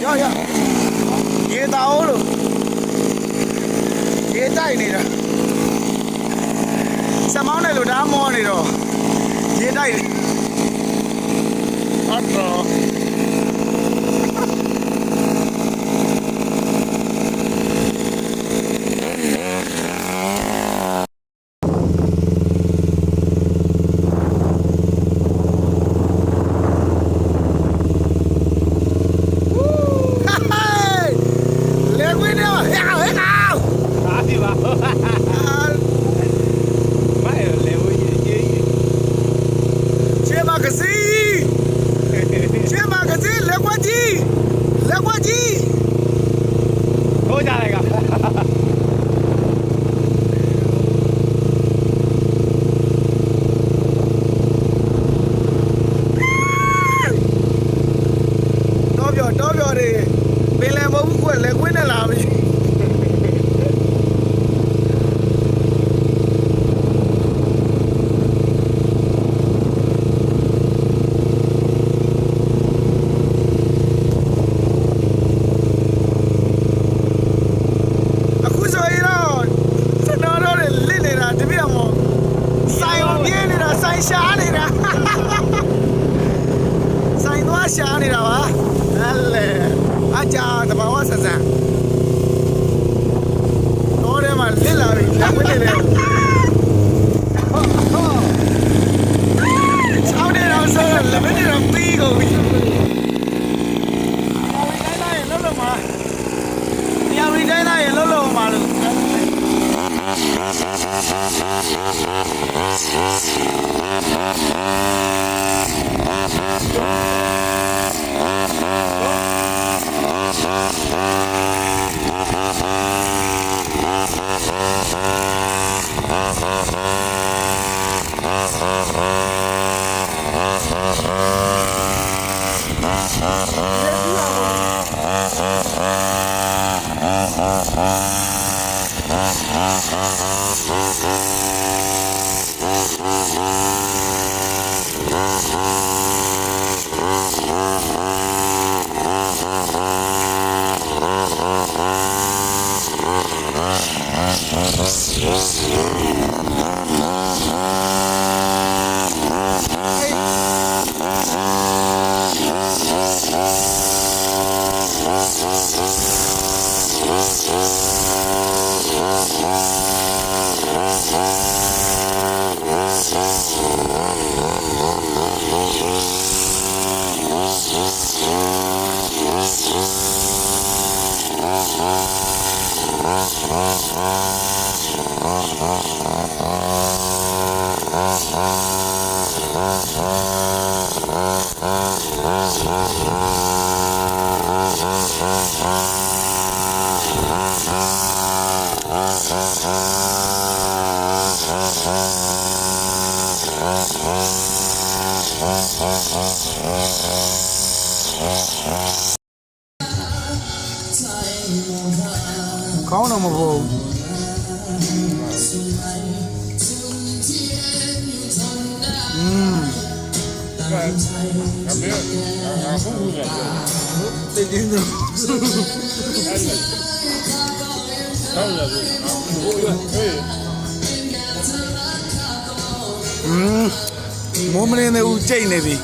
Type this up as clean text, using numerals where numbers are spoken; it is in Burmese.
ရောရေတောင်းလို့ရေတိုက်နေတာစမောင်းတယ်လို့ဒါမောနေတော့ရေတိုက်တယ်ဟုတ်တော့ရှာနေတာပါဟဲ့လေအကြာတဘာဝဆန်ဆန်တော့ထဲမှာလစ်လာပြီလက်ဝဲနေတယ်ချောင်းနေတော့ဆိုလက်ဝဲနေတော့ပြီးကုန်ပြီတရားဝင်တိုင်းသားရင်လှုပ်လှုပ်မှာလို့ကောင်းတော့မဟုတ်တိတ်တင်းတော့မိုးမင်းနဲ့ဦးကျိတ်နေပြီ